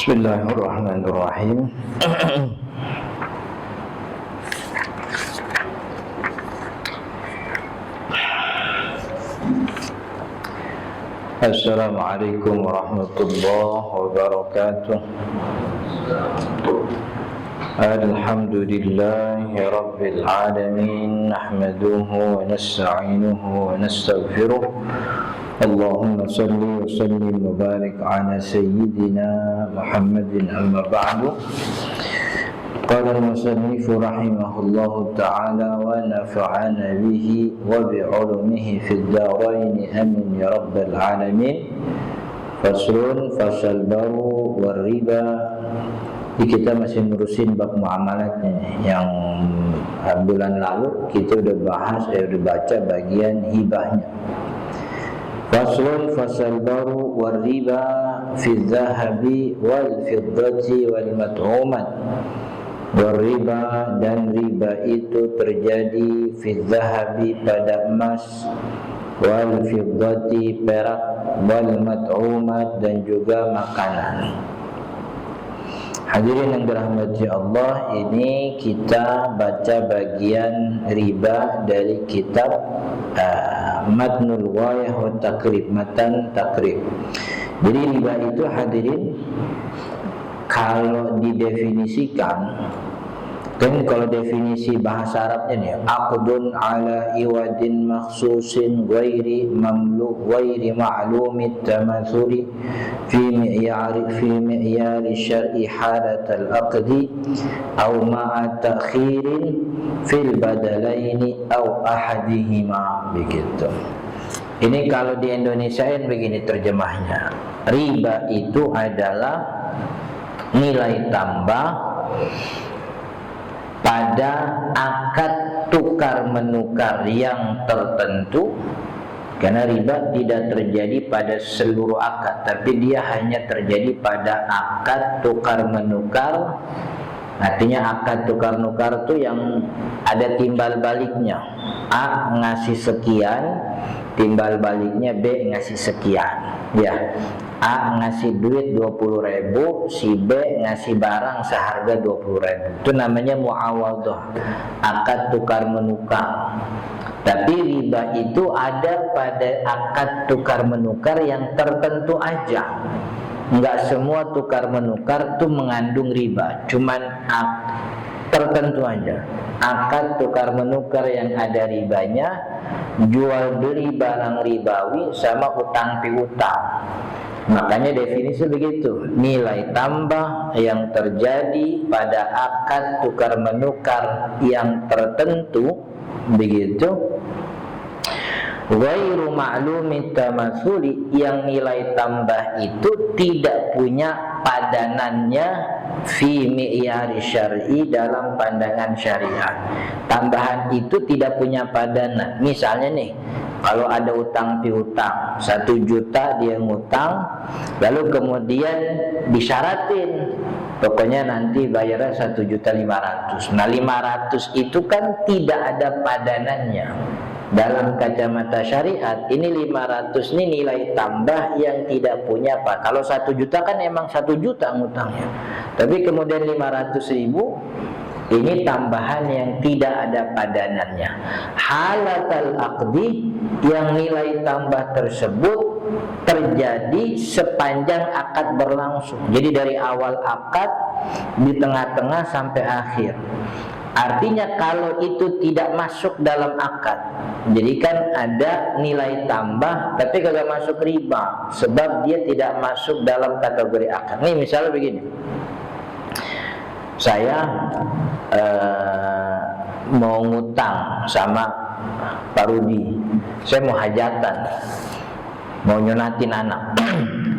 Bismillahirrahmanirrahim. Assalamualaikum warahmatullahi wabarakatuh. Alhamdulillahi rabbil alamin. Nahmaduhu wa nasta'inuhu wa nastaghfiruh. Allahumma salli wa sallim wa barik ala sayyidina Muhammadin amma ba'du. Qala al-musannifu rahimahullahu ta'ala wa nafa'ana bihi wa bi'ulumihi fid dharain amin ya rabbal alamin. Faslun fasal baru war riba. Kita masih ngurusin bab muamalatnya yang bulan lalu kita udah bahas, udah baca bagian hibahnya. Faslun fasal baru war riba fi dhahabi wal fiddati wal mat'umat. War riba dan riba itu terjadi fi dhahabi pada emas, wal fiddati perak, wal mat'umat dan juga makanan. Hadirin yang dirahmati Allah, ini kita baca bagian riba dari kitab Matnul Ghayah wa Taqrib, Matan Taqrib. Jadi riba itu hadirin kalau didefinisikan, kan kalau definisi bahasa Arabnya nih, aqdun ala iwadin makhsusin ghairi mamluk ghairi ma'lumit tamathuri fi mi'yari syar'i halat al-aqdi aw ma'a ta'khirin fil badalaini aw ahadihima, begitu. Ini kalau di Indonesiain begini terjemahnya. Riba itu adalah nilai tambah pada akad tukar menukar yang tertentu, karena riba tidak terjadi pada seluruh akad, tapi dia hanya terjadi pada akad tukar menukar. Artinya akad tukar menukar itu yang ada timbal baliknya. A ngasih sekian, timbal baliknya B ngasih sekian. Ya, A ngasih duit 20.000, si B ngasih barang seharga 20.000. Itu namanya muawadhah, akad tukar menukar. Tapi riba itu ada pada akad tukar menukar yang tertentu aja. Enggak semua tukar menukar itu mengandung riba, cuman tertentu aja. Akad tukar menukar yang ada ribanya, jual beli barang ribawi sama utang piutang. Makanya definisi begitu, nilai tambah yang terjadi pada akad tukar menukar yang tertentu, begitu. Ghairu ma'lumit tamatsuli, yang nilai tambah itu tidak punya padanannya fi mi'yari syar'i, dalam pandangan syariat. Tambahan itu tidak punya padanan. Misalnya nih, kalau ada utang piutang 1 juta dia ngutang, lalu kemudian disyaratin pokoknya nanti bayarnya 1.500.000. Nah 500 itu kan tidak ada padanannya. Dalam kacamata syariat, ini 500 ini nilai tambah yang tidak punya apa. Kalau 1 juta kan emang 1 juta ngutangnya, tapi kemudian 500.000 ini tambahan yang tidak ada padanannya. Halatal aqdi, yang nilai tambah tersebut terjadi sepanjang akad berlangsung. Jadi dari awal akad, di tengah-tengah sampai akhir. Artinya kalau itu tidak masuk dalam akad, jadi kan ada nilai tambah tapi kagak masuk riba, sebab dia tidak masuk dalam kategori akad. Nih misalnya begini, saya mau ngutang sama Pak Rudi, saya mau hajatan, mau nyunatin anak.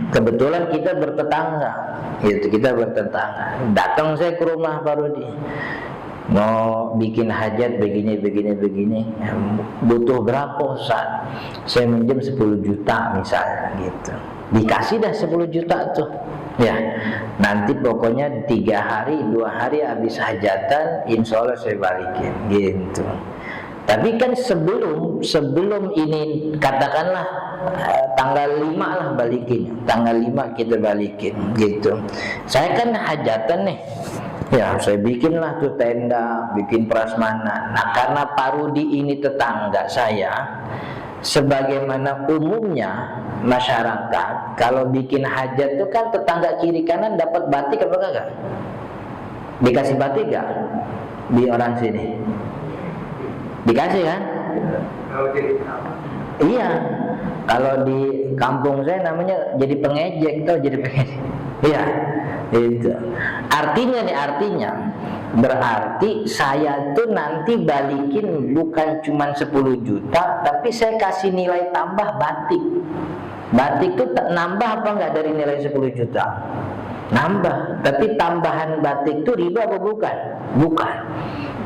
Kebetulan kita bertetangga, gitu, kita bertetangga. Datang saya ke rumah Pak Rudi, mau bikin hajat begini, butuh berapa Ustaz? Saya minjem 10 juta misalnya, gitu. Dikasih dah 10 juta tuh. Ya, nanti pokoknya 3 hari, 2 hari habis hajatan, insya Allah saya balikin, gitu. Tapi kan sebelum ini katakanlah tanggal 5 lah balikin. Tanggal 5 kita balikin gitu. Saya kan hajatan nih. Ya, saya bikinlah tuh tenda, bikin prasmanan. Nah, karena Pak Rudi ini tetangga saya, sebagaimana umumnya masyarakat kalau bikin hajat itu kan tetangga kiri kanan dapat batik apa enggak? Dikasih batik enggak? Di orang sini dikasih kan? Iya. Kalau di kampung saya namanya jadi pengejek tuh, jadi pengejek. Iya. Itu. Artinya berarti saya tuh nanti balikin bukan cuma 10 juta, tapi saya kasih nilai tambah batik. Batik tuh nambah apa enggak dari nilai 10 juta? Nambah. Tapi tambahan batik itu riba apa bukan? Bukan.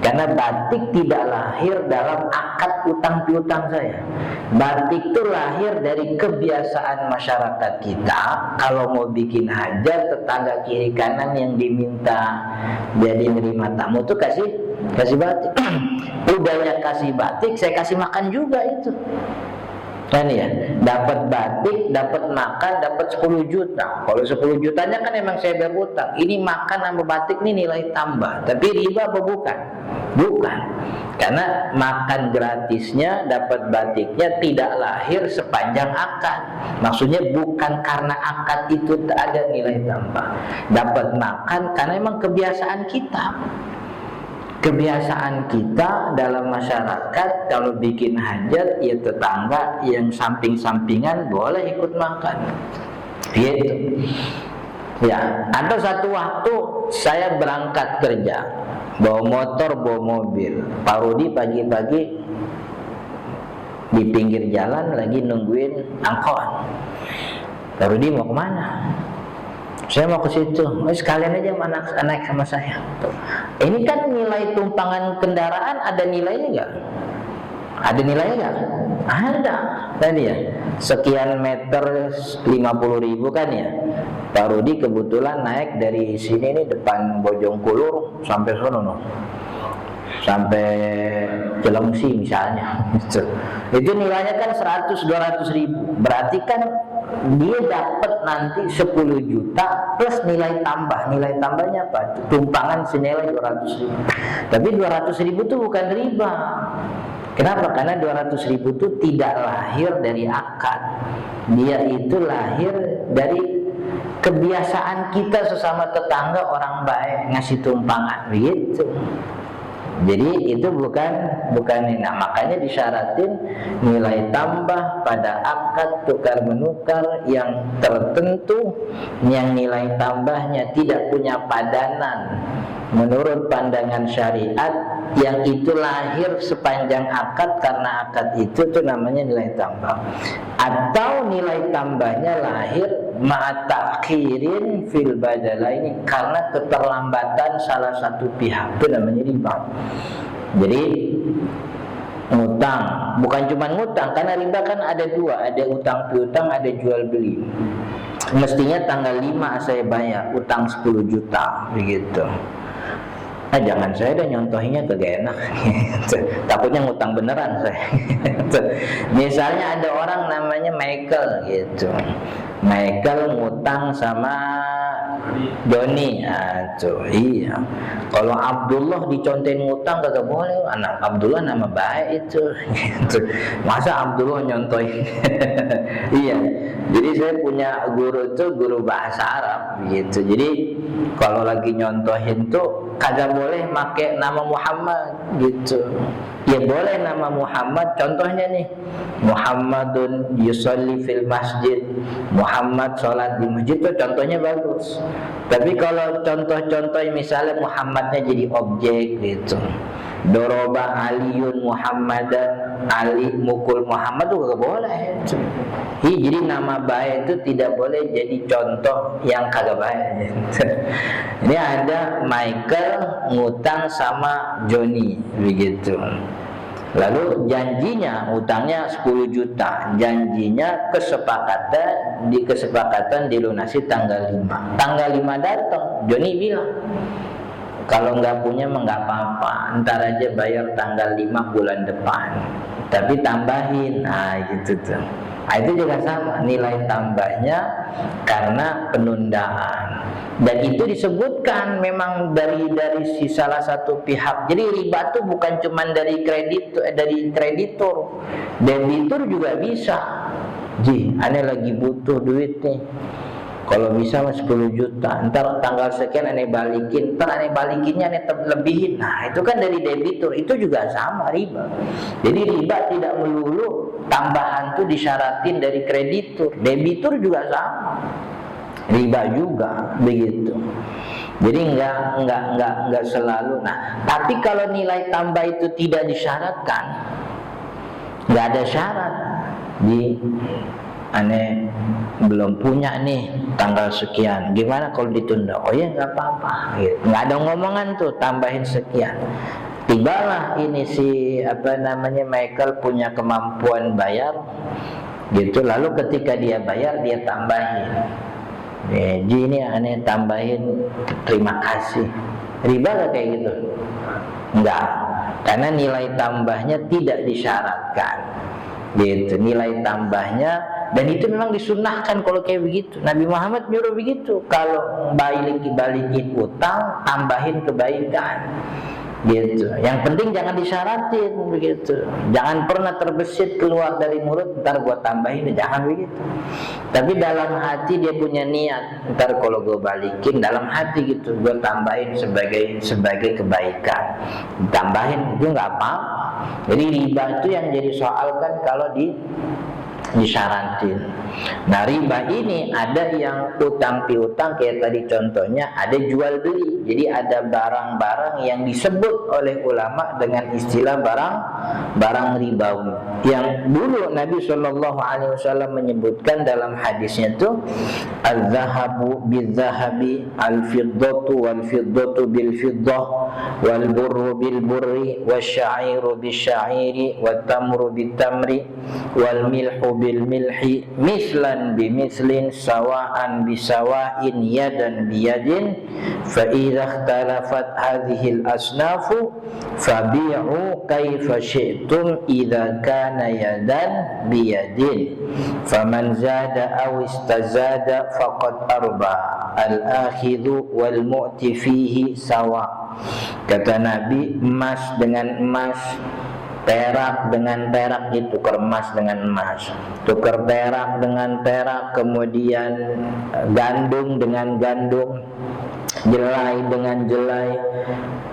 Karena batik tidak lahir dalam akad utang piutang saya. Batik itu lahir dari kebiasaan masyarakat kita. Kalau mau bikin hajat, tetangga kiri kanan yang diminta jadi nerima tamu tuh kasih batik. Udahnya kasih batik, saya kasih makan juga itu. Kan ya, dapat batik, dapat makan, dapat 10 juta. Kalau 10 jutanya kan emang saya berutang. Ini makan sama batik ini nilai tambah. Tapi riba apa bukan? Bukan. Karena makan gratisnya, dapat batiknya tidak lahir sepanjang akad. Maksudnya bukan karena akad itu ada nilai tambah. Dapat makan karena emang kebiasaan kita. Kebiasaan kita dalam masyarakat kalau bikin hajat ya tetangga yang samping-sampingan boleh ikut makan. Gitu. Ya, ada satu waktu saya berangkat kerja, bawa motor, bawa mobil. Pak Rudi pagi-pagi di pinggir jalan lagi nungguin angkot. Pak Rudi mau kemana? Saya mau ke situ. Sekalian aja naik sama saya. Ini kan nilai tumpangan kendaraan ada nilainya nggak? Ada nilainya nggak? Ada. Tadi ya. Sekian meter 50.000 kan ya. Pak Rudi kebetulan naik dari sini nih depan Bojongkulur sampai sono no. Sampai Jelengsi misalnya. Itu nilainya kan 100-200 ribu. Berarti kan dia dapat nanti 10 juta plus nilai tambah. Nilai tambahnya apa? Tumpangan senilai 200 ribu. Tapi 200 ribu itu bukan riba. Kenapa? Karena 200 ribu itu tidak lahir dari akad. Dia itu lahir dari kebiasaan kita sesama tetangga orang baik ngasih tumpangan gitu. Jadi itu bukan ini. Nah, makanya disyaratin nilai tambah pada akad tukar menukar yang tertentu, yang nilai tambahnya tidak punya padanan menurut pandangan syariat, yang itu lahir sepanjang akad karena akad itu tuh namanya nilai tambah. Atau nilai tambahnya lahir ma'atakhirin fil badalaini, karena keterlambatan salah satu pihak, itu namanya riba. Jadi ngutang, bukan cuma ngutang, karena riba kan ada dua, ada utang piutang, ada jual beli. Mestinya tanggal 5 saya bayar utang 10 juta begitu. Nah, jangan saya udah nyontohinnya kagak enak. Takutnya ngutang beneran saya. Misalnya ada orang namanya Michael gitu. Michael ngutang sama Doni. Iya. Kalau Abdullah dicontain ngutang kagak boleh. Anak Abdullah nama baik itu. Gitu. Masa Abdullah nyontohin? Iya. Jadi saya punya guru tuh guru bahasa Arab gitu. Jadi kalau lagi nyontohin tuh kagak boleh pakai nama Muhammad gitu. Ya boleh nama Muhammad, contohnya nih Muhammadun yusolli fil masjid, Muhammad sholat di masjid, itu contohnya bagus. Tapi kalau contoh-contoh misalnya Muhammadnya jadi objek gitu, Doroba Aliun Muhammadan, Ali mukul Muhammad itu gak boleh. Jadi nama baik itu tidak boleh jadi contoh yang kagak baik. Ini ada Michael ngutang sama Johnny begitu. Lalu janjinya utangnya 10 juta. Janjinya kesepakatan dilunasi tanggal 5. Tanggal 5 datang, Johnny bilang, Kalau nggak punya mah nggak apa-apa, ntar aja bayar tanggal 5 bulan depan, tapi tambahin, nah gitu tuh. Nah, itu juga sama, nilai tambahnya karena penundaan. Dan itu disebutkan memang dari si salah satu pihak. Jadi riba itu bukan cuma dari kreditur, debitur juga bisa. Ji, aneh lagi butuh duit nih. Kalau bisa mas 10 juta, ntar tanggal sekian aneh balikin, ntar aneh balikinnya aneh lebihin. Nah itu kan dari debitur, itu juga sama riba. Jadi riba tidak melulu tambahan tuh disyaratin dari kreditur, debitur juga sama, riba juga begitu. Jadi enggak selalu. Nah tapi kalau nilai tambah itu tidak disyaratkan, nggak ada syarat, aneh belum punya nih tanggal sekian, gimana kalau ditunda? Oh ya nggak apa-apa, gitu. Nggak ada ngomongan tuh tambahin sekian. Tibalah ini si Michael punya kemampuan bayar, gitu. Lalu ketika dia bayar dia tambahin. Ji ini aneh tambahin, terima kasih. Riba gak kayak gitu? Enggak, karena nilai tambahnya tidak disyaratkan. Gitu, nilai tambahnya, dan itu memang disunnahkan kalau kayak begitu. Nabi Muhammad nyuruh begitu, kalau balikin utang, tambahin kebaikan. Gitu. Yang penting jangan disyaratin begitu. Jangan pernah terbesit keluar dari mulut, ntar gua tambahin, jangan begitu. Tapi dalam hati dia punya niat, ntar kalau gua balikin dalam hati gitu, gua tambahin sebagai kebaikan. Tambahin itu nggak apa-apa. Jadi riba itu yang jadi soal kan kalau disyaratin. Nah riba ini ada yang utang piutang, kayak tadi contohnya ada jual beli. Jadi ada barang-barang yang disebut oleh ulama dengan istilah barang ribawi, yang dulu Nabi SAW menyebutkan dalam hadisnya itu az-zahabu bil-zahabi, al-fiddatu wal-fiddatu bil-fiddah, wal-burru bil-burri, wasy-sya'iru bis-syairi, wat-tamru bit-tamri, wal-milhu bil-milhi, mislan bimislin, sawa'an bisawa'in, yadan biyadin, fa idza ikhtalafat hadhil asnafu fabi'u kaifa syi'tum idza kana yadan biyadin, faman zada aw istazada faqad arba, al-akhidhu wal mu'ti fihi sawa. Kata Nabi, emas dengan emas, perak dengan perak ditukar emas dengan emas, tukar perak dengan perak, kemudian gandum dengan gandum, jelai dengan jelai,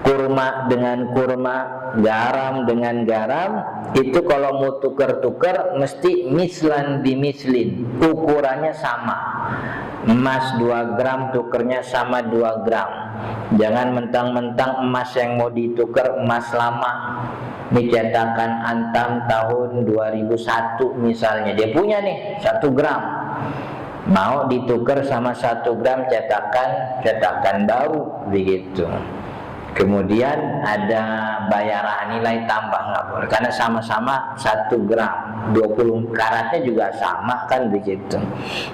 kurma dengan kurma, garam dengan garam. Itu kalau mau tukar-tukar mesti mislan bimislin, ukurannya sama. Emas 2 gram tukernya sama 2 gram. Jangan mentang-mentang emas yang mau ditukar emas lama, ini cetakan Antam tahun 2001 misalnya, dia punya nih 1 gram, mau ditukar sama 1 gram cetakan baru begitu. Kemudian ada bayaran nilai tambah, nggak boleh, karena sama-sama 1 gram, 20 karatnya juga sama kan begitu.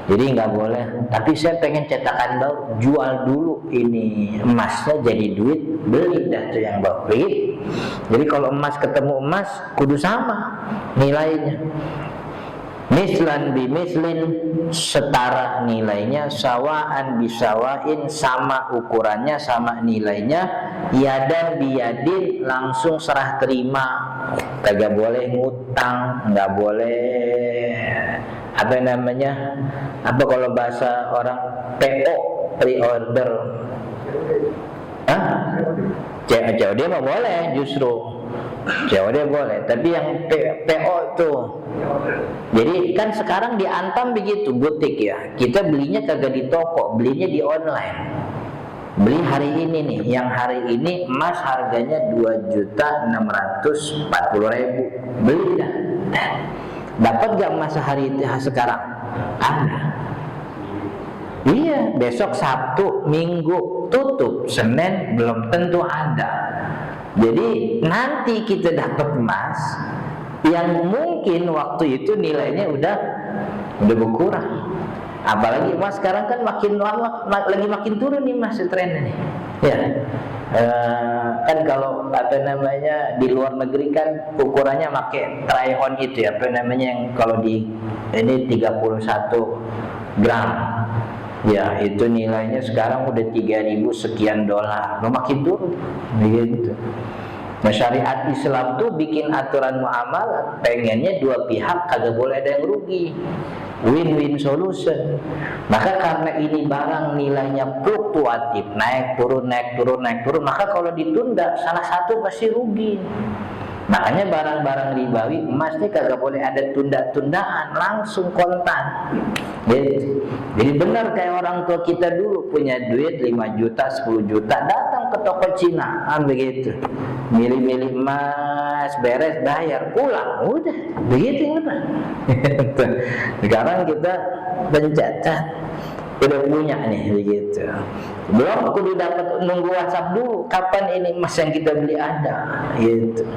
Jadi nggak boleh. Tapi saya pengen cetakan baru, jual dulu ini emasnya jadi duit, beli dah tuh yang baru begitu. Jadi kalau emas ketemu emas kudu sama nilainya. Mislan bimislin, setara nilainya, sawaan bisawain, sama ukurannya, sama nilainya, yadan biyadin, langsung serah terima. Kagak boleh ngutang, nggak boleh apa kalau bahasa orang PO, pre-order. COD mah boleh, justru COD boleh, tapi yang PO itu. Jadi kan sekarang di Antam begitu, butik ya, kita belinya kagak di toko, belinya di online. Beli hari ini nih, yang hari ini emas harganya 2.640.000, beli dah. Dapat gak emas hari itu sekarang? Ada. Iya, besok Sabtu, Minggu tutup, Senin belum tentu ada. Jadi nanti kita dapat emas yang mungkin waktu itu nilainya udah berkurang. Apalagi emas sekarang kan makin lama lagi makin turun nih emas trennya nih. Ya. Kan kalau apa namanya di luar negeri kan ukurannya pakai try on itu ya, apa namanya yang kalau di ini 31 gram. Ya, itu nilainya sekarang udah 3.000 sekian dolar. Makin turun begitu. Nah, syariat Islam tuh bikin aturan muamalah pengennya dua pihak kagak boleh ada yang rugi, win-win solution. Maka karena ini barang nilainya fluktuatif, naik turun naik turun naik turun, maka kalau ditunda salah satu pasti rugi. Makanya barang-barang ribawi emas ini kagak boleh ada tunda-tundaan, langsung kontan. Jadi benar kayak orang tua kita dulu punya duit 5 juta, 10 juta, datang ke toko Cina, begitu. Milih-milih emas, beres, bayar, pulang, udah, begitu udah. Sekarang kita pencacat, udah punya nih begitu. Belum kudu dapat nunggu WhatsApp dulu, kapan ini emas yang kita beli ada, gitu.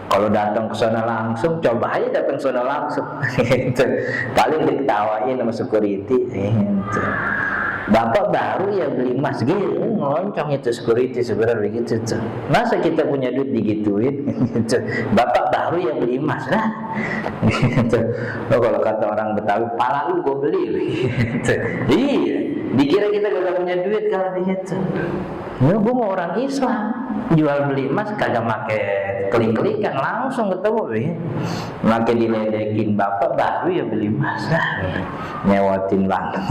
Kalau datang ke sana langsung, coba aja datang ke sana langsung, gitu. Paling diketawain sama security, gitu. Bapak baru ya beli emas, gitu, ngeloncong itu security sebenarnya gitu. Masa kita punya duit digituin, gitu. Bapak baru ya beli emas, lah. Gitu. Oh, kalau kata orang Betawi, pala lu gue beli, gitu. Iya, dikira kita gak punya duit kalau begitu. Ya, gue mau orang Islam, jual beli emas kagak make klik-klikan, langsung ketemu, ya. Make diledekin, bapak baru ya beli emas, lah, nyewatin banget.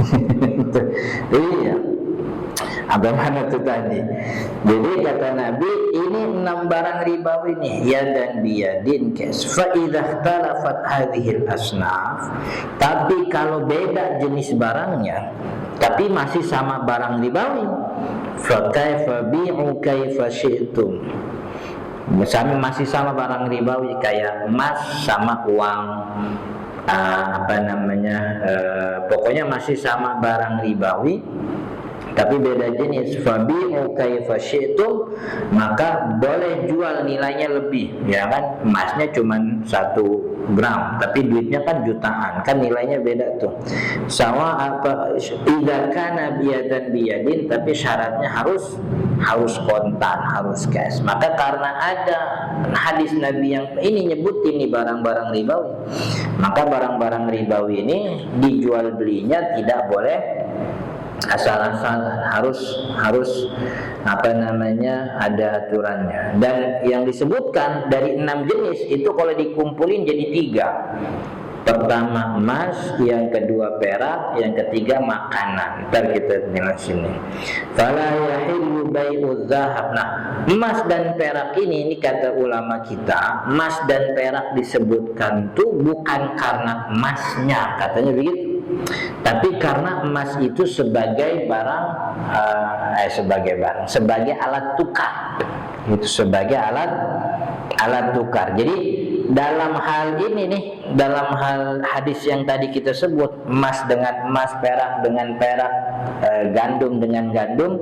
Iya. Apa mana tuh tadi? Jadi kata Nabi, ini 6 barang ribawi nih, ya dan biyadin kes. Fa idza ikhtalafat hadhil asnaf. Tapi kalau beda jenis barangnya, tapi masih sama barang ribawi, fa kaifa bi'u kaifa syi'tum. Misalnya masih sama barang ribawi kayak emas sama uang, pokoknya masih sama barang ribawi tapi beda jenis, fabi'u kaifa syi'tum, maka boleh jual nilainya lebih, ya kan, emasnya cuma 1 gram tapi duitnya kan jutaan, kan nilainya beda tuh. Sama apa idza kana biyadan biyadin, tapi syaratnya harus kontan, harus cash. Maka karena ada hadis Nabi yang ini nyebutin nih barang-barang ribawi, maka barang-barang ribawi ini dijual belinya tidak boleh asal-asalan, harus apa namanya, ada aturannya. Dan yang disebutkan dari 6 jenis itu kalau dikumpulin jadi 3. Pertama emas, yang kedua perak, yang ketiga makanan. Ntar kita dengar sini. Fala yahillu bai'udz zahab. Nah, emas dan perak ini kata ulama kita, emas dan perak disebutkan tuh bukan karena emasnya, katanya begitu. Tapi karena emas itu sebagai barang, sebagai alat tukar, itu sebagai alat tukar. Jadi dalam hal ini nih, dalam hal hadis yang tadi kita sebut, emas dengan emas, perak dengan perak, gandum dengan gandum,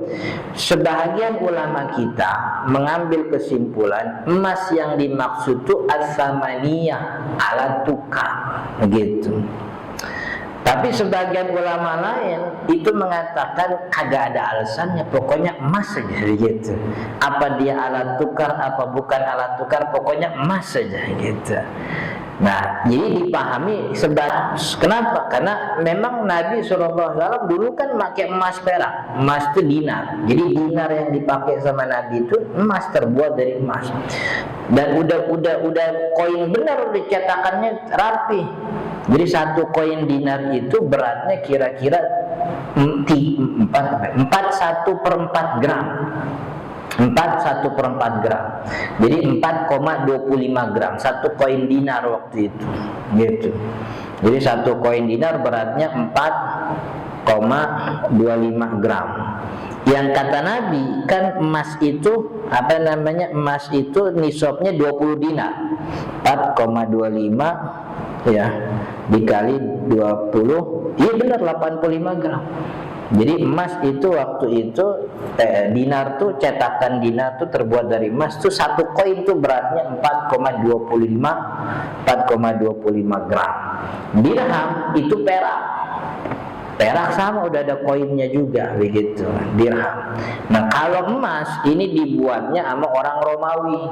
sebahagian ulama kita mengambil kesimpulan emas yang dimaksud itu as-samaniyah, alat tukar, begitu. Tapi sebagian ulama lain itu mengatakan kagak ada alasannya, pokoknya emas saja gitu. Apa dia alat tukar, apa bukan alat tukar, pokoknya emas saja gitu. Nah, jadi dipahami kenapa? Karena memang Nabi SAW dulu kan pakai emas perak, emas itu dinar. Jadi dinar yang dipakai sama Nabi itu emas, terbuat dari emas. Dan udah koin benar, udah cetakannya rapi. Jadi 1 koin dinar itu beratnya kira-kira 4/4 gram. 4/4 gram. Jadi 4,25 gram 1 koin dinar waktu itu, gitu. Jadi 1 koin dinar beratnya 4,25 gram. Yang kata Nabi kan emas itu emas itu nisabnya 20 dinar. 4,25 ya dikali 20, iya benar 85 gram. Jadi emas itu waktu itu dinar tuh, cetakan dinar tuh terbuat dari emas tuh 1 koin tuh beratnya 4,25 gram. Dirham itu perak. Perak sama, udah ada koinnya juga begitu, dirham. Nah kalau emas ini dibuatnya sama orang Romawi.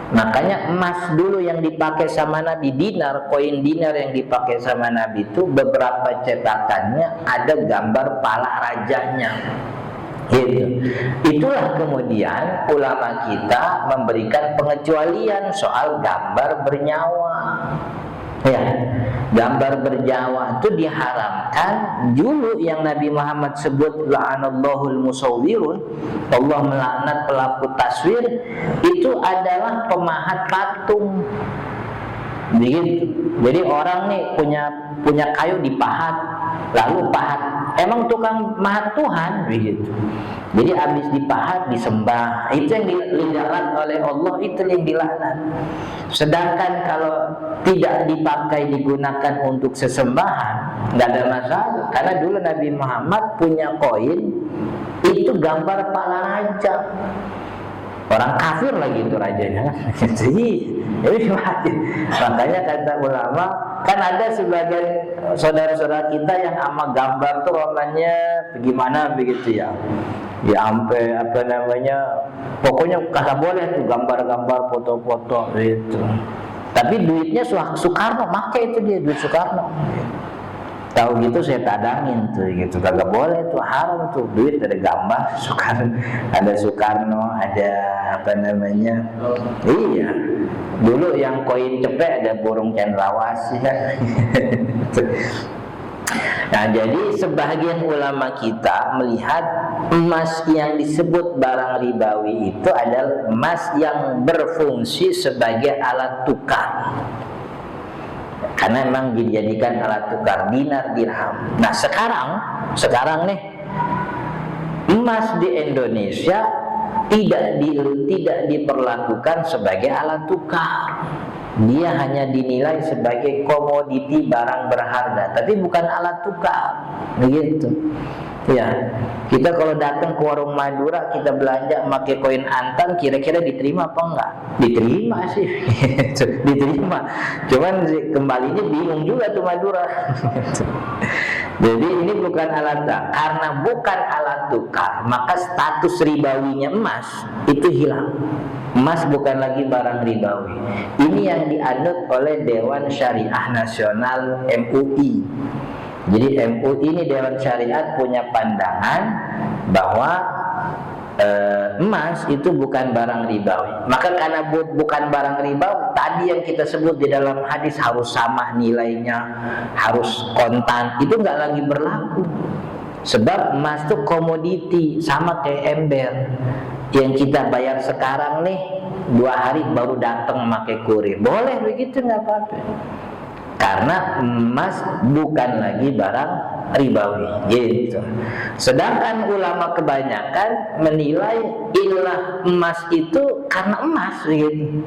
Makanya emas dulu yang dipakai sama Nabi, dinar, koin dinar yang dipakai sama Nabi itu beberapa cetakannya ada gambar pala rajanya. Gitu. Itulah kemudian ulama kita memberikan pengecualian soal gambar bernyawa. Ya, gambar berjawa itu diharamkan dulu yang Nabi Muhammad sebut la'anallahul musawwirun, Allah melaknat pelaku taswir, itu adalah pemahat patung. Begitu. Jadi orang nih punya kayu dipahat, lalu pahat, emang tukang mahat Tuhan begitu. Jadi habis dipahat disembah, itu yang dilaknat oleh Allah, itu yang dilaknat. Sedangkan kalau tidak dipakai digunakan untuk sesembahan, nggak ada masalah. Karena dulu Nabi Muhammad punya koin itu gambar pala raja. Orang kafir lagi itu rajanya. Jadi makanya kata ulama, kan ada sebagian saudara-saudara kita yang sama gambar tuh namanya bagaimana begitu ya. Ya sampai pokoknya kagak boleh tuh gambar-gambar, foto-foto gitu. Tapi duitnya Soekarno, pakai itu dia duit Soekarno. Tahu gitu saya tadangin tuh gitu, kagak boleh tuh, haram tuh, duit ada gambar Soekarno, ada Soekarno, ada iya, dulu yang koin cepet ada burung cendrawasih kan. Nah jadi sebagian ulama kita melihat emas yang disebut barang ribawi itu adalah emas yang berfungsi sebagai alat tukar, karena memang dijadikan alat tukar dinar dirham. Nah sekarang nih emas di Indonesia tidak diperlakukan sebagai alat tukar. Dia hanya dinilai sebagai komoditi barang berharga, tapi bukan alat tukar. Begitu. Ya, kita kalau datang ke warung Madura kita belanja pakai koin antam, kira-kira diterima apa enggak? Diterima sih, diterima. Cuman kembalinya bingung juga tuh Madura. Jadi ini bukan alat tukar. Karena bukan alat tukar, maka status ribawinya emas itu hilang. Emas bukan lagi barang ribawi. Ini yang dianut oleh Dewan Syariah Nasional MUI. Jadi MUI ini Dewan Syariat punya pandangan bahwa emas itu bukan barang ribawi. Maka karena bukan barang ribawi, tadi yang kita sebut di dalam hadis harus sama nilainya, harus kontan, itu nggak lagi berlaku. Sebab emas itu komoditi, sama kayak ember yang kita bayar sekarang nih, 2 hari baru datang pakai kurir. Boleh begitu, nggak apa-apa. Karena emas bukan lagi barang ribawi, gitu. Sedangkan ulama kebanyakan menilai ilah emas itu karena emas, gitu.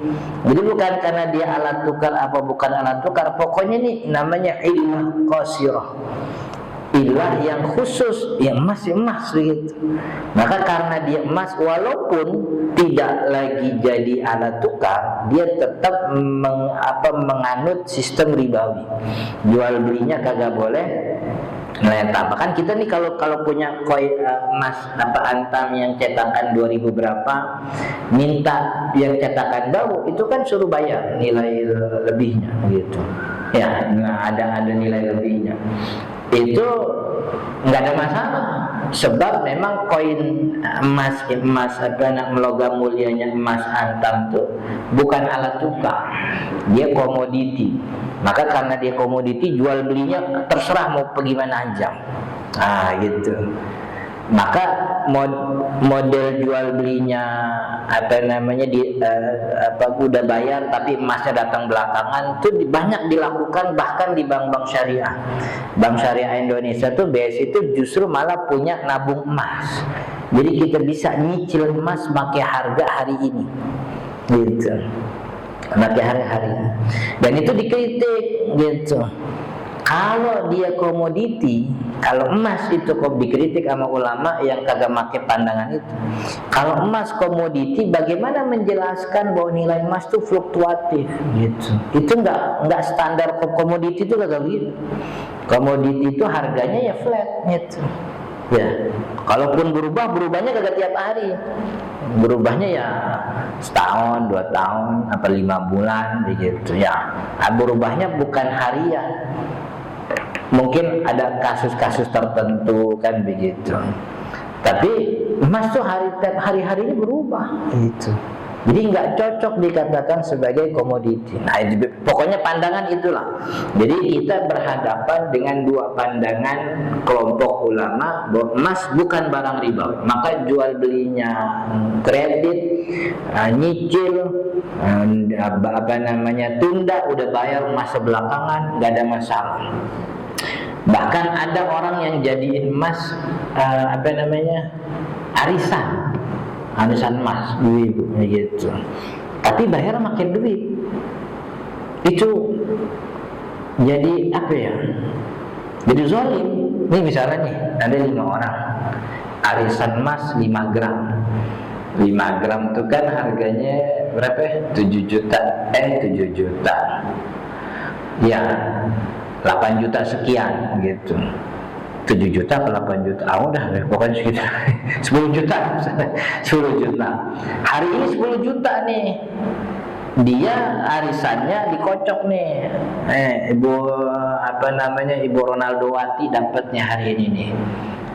Jadi bukan karena dia alat tukar apa bukan alat tukar. Pokoknya ini namanya ilah qasirah, ilah yang khusus, yang emas begitu. Maka karena dia emas, walaupun tidak lagi jadi alat tukar, dia tetap menganut sistem ribawi. Jual belinya kagak boleh nilai tambah. Kan kita nih kalau punya koin emas antam yang cetakan 2000 berapa, minta yang cetakan baru, itu kan suruh bayar nilai lebihnya gitu. Ya, ada nilai lebihnya. Itu nggak ada masalah, sebab memang koin emas logam mulianya emas antam itu bukan alat tukar, dia komoditi. Maka karena dia komoditi, jual belinya terserah mau bagaimana aja. Gitu. Maka model jual belinya udah bayar tapi emasnya datang belakangan itu banyak dilakukan, bahkan di bank-bank syariah. Bank Syariah Indonesia tuh BSI itu justru malah punya nabung emas. Jadi kita bisa nyicil emas pakai harga hari ini, gitu. Pakai hari-hari. Dan itu dikritik, gitu. Kalau dia komoditi, Kalau emas itu kok dikritik sama ulama yang kagak make pandangan itu. Kalau emas komoditi, bagaimana menjelaskan bahwa nilai emas itu fluktuatif gitu. Itu enggak standar komoditi itu kagak gitu. Komoditi itu harganya ya flat gitu. Ya, kalaupun berubahnya kagak tiap hari. Berubahnya ya setahun, 2 tahun, apa 5 bulan begitu ya. Berubahnya bukan harian. Mungkin ada kasus-kasus tertentu kan begitu. Tapi emas tuh hari-harinya berubah gitu. Jadi nggak cocok dikatakan sebagai komoditi. Nah, pokoknya pandangan itulah. Jadi kita berhadapan dengan dua pandangan kelompok ulama bahwa emas bukan barang ribawi. Maka jual belinya kredit, nyicil, tunda, udah bayar masa belakangan, nggak ada masalah. Bahkan ada orang yang jadiin emas arisan emas gitu. Tapi bayar makin duit. Itu jadi apa ya? Jadi zalim. Nih misalnya nih, ada 5 orang arisan emas 5 gram. 5 gram itu kan harganya berapa ya? 7 juta. Ya, 8 juta sekian gitu. 7 juta ke 8 juta, udah pokoknya sekitar 10 juta. 10 juta. Hari ini 10 juta nih. Dia arisannya dikocok nih. Ibu Ronaldowati dapatnya hari ini nih.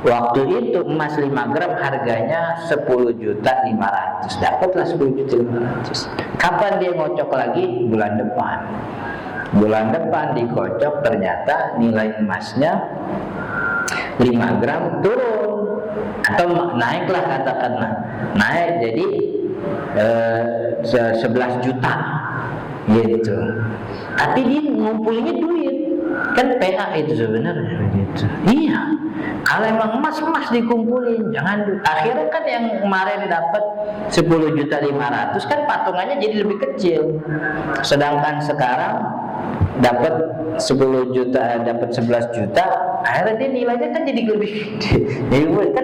Waktu itu emas 5 gram harganya 10 juta 500. Dapatlah 10 juta 500. Kapan dia ngocok lagi? Bulan depan. Bulan depan dikocok, ternyata nilai emasnya 5 gram turun atau naiklah, katakanlah naik jadi 11 juta gitu. Tapi dia ngumpulinnya duit, kan PA itu sebenarnya gitu. Iya, kalau emang emas dikumpulin, jangan. Akhirnya kan yang kemarin dapat 10 juta 500 kan patungannya jadi lebih kecil. Sedangkan sekarang dapat 10 juta, dapat 11 juta, akhirnya dia nilainya kan jadi lebih gede.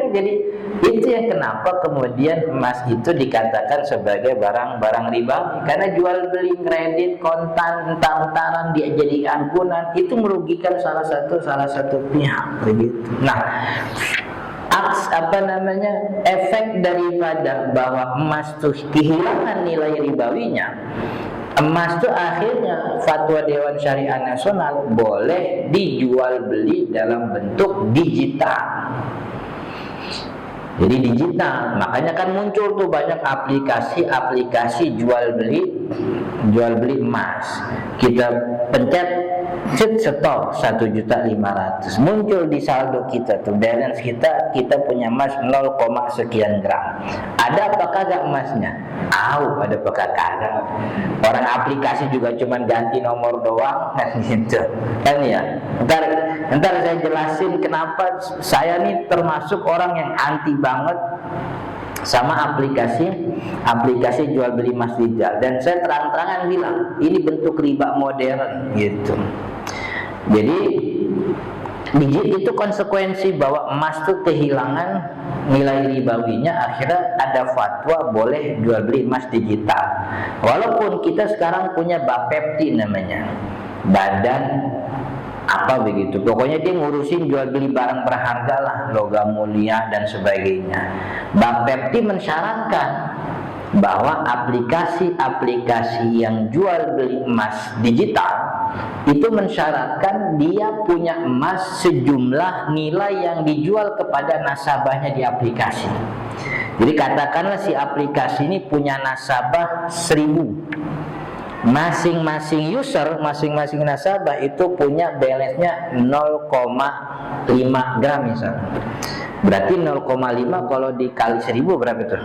Jadi itu yang kenapa kemudian emas itu dikatakan sebagai barang ribawi, karena jual beli kredit kontan entar-entaran dia jadi anggunan, itu merugikan salah satu pihak begitu. Nah, efek daripada bahwa emas itu kehilangan nilai ribawinya, emas itu akhirnya fatwa Dewan Syariah Nasional boleh dijual beli dalam bentuk digital. Jadi digital, makanya kan muncul tuh banyak aplikasi jual beli emas. Kita pencet setor 1.500.000, muncul di saldo kita tuh balance kita punya emas 0, sekian gram. Ada apa kagak emasnya? Ada apa kagak? Orang aplikasi juga cuman ganti nomor doang kan gitu. Kan ya. Ntar saya jelasin kenapa saya nih termasuk orang yang anti banget sama aplikasi jual beli emas digital, dan saya terang-terangan bilang ini bentuk riba modern gitu. Jadi itu konsekuensi bahwa emas itu kehilangan nilai ribawinya, akhirnya ada fatwa boleh jual beli emas digital. Walaupun kita sekarang punya Bapepti namanya, badan apa begitu, pokoknya dia ngurusin jual beli barang berharga lah, logam mulia dan sebagainya. Bapepti mensyaratkan bahwa aplikasi yang jual beli emas digital itu mensyaratkan dia punya emas sejumlah nilai yang dijual kepada nasabahnya di aplikasi. Jadi katakanlah si aplikasi ini punya nasabah 1.000. Masing-masing user, masing-masing nasabah itu punya balance-nya 0,5 gram misalnya. Berarti 0,5 kalau dikali 1.000 berapa itu?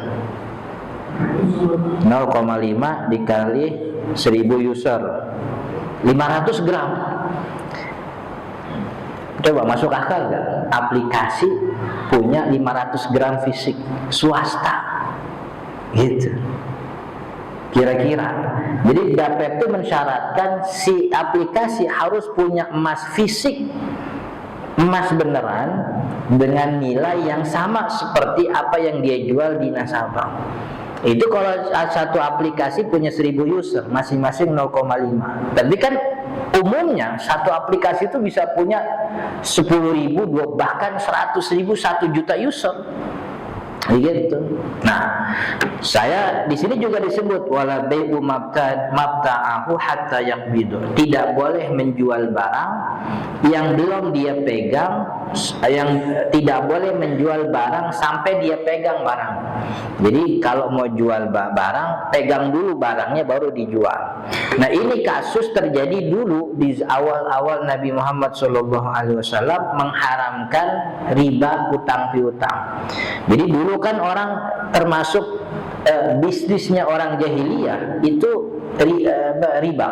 0,5 dikali 1.000 user, 500 gram. Coba masuk akal gak? Aplikasi punya 500 gram fisik, swasta gitu kira-kira. Jadi Bapepti mensyaratkan si aplikasi harus punya emas fisik emas beneran dengan nilai yang sama seperti apa yang dia jual di nasabah. Itu kalau satu aplikasi punya 1000 user, masing-masing 0,5. Tapi kan umumnya satu aplikasi itu bisa punya 10.000, bahkan 100.000, 1 juta user. Gitu. Nah, saya di sini juga disebut wala bai'u mabta'ahu hatta yaqbidu. Tidak boleh menjual barang yang belum dia pegang, yang tidak boleh menjual barang sampai dia pegang barang. Jadi kalau mau jual barang, pegang dulu barangnya baru dijual. Nah, ini kasus terjadi dulu di awal-awal Nabi Muhammad SAW mengharamkan riba utang piutang. Jadi dulu kan orang termasuk bisnisnya orang jahiliyah itu riba.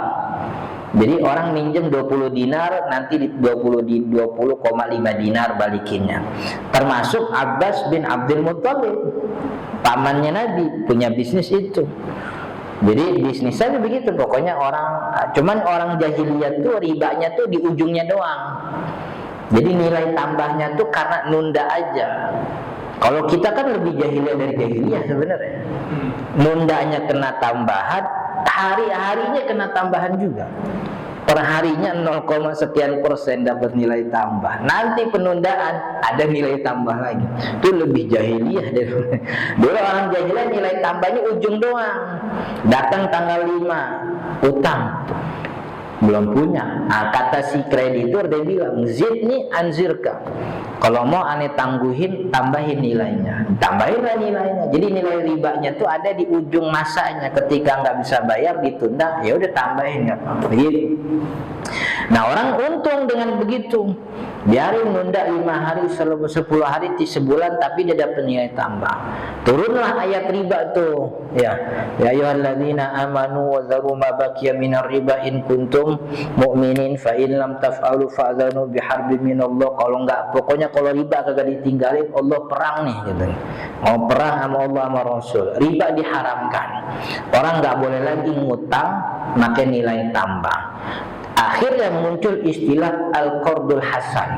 Jadi orang minjem 20 dinar, nanti 20,5 dinar balikinnya. Termasuk Abbas bin Abdul Muttalib, pamannya Nabi, punya bisnis itu. Jadi bisnisnya begitu, pokoknya cuman orang jahiliyah tuh ribanya tuh di ujungnya doang. Jadi nilai tambahnya tuh karena nunda aja. Kalau kita kan lebih jahiliyah dari jahiliyah sebenarnya. Nundanya kena tambahan, hari-harinya kena tambahan juga. Perharinya 0,sekian% dapat nilai tambah. Nanti penundaan ada nilai tambah lagi. Itu lebih jahiliyah dari dulu orang jahiliyah nilai tambahnya ujung doang. Datang tanggal 5 utang. Belum punya. Nah, kata si kreditur dia bilang, "Zidni anzirka." Kalau mau aneh tangguhin, tambahin nilainya. Tambahinlah nilainya. Jadi nilai ribanya tuh ada di ujung masanya. Ketika nggak bisa bayar ditunda, ya udah tambahin nggak apa-apa. Begitu. Nah, orang untung dengan begitu. Biarin nunda 5 hari, 10 hari, 10 bulan, tapi dia dapat nilai tambah. Turunlah ayat riba tuh. Ya ayyuhalladzina amanu wa dharu ma baqiya minar riba in kuntum mu'minin fa in lam taf'alu fa'dzanu biharbin minallah. Kalau enggak, pokoknya kalau riba kagak ditinggalin, Allah perang nih gitu. Mau perang sama Allah sama Rasul. Riba diharamkan. Orang enggak boleh lagi ngutang pakai nilai tambah. Akhirnya muncul istilah al-qardul hasan,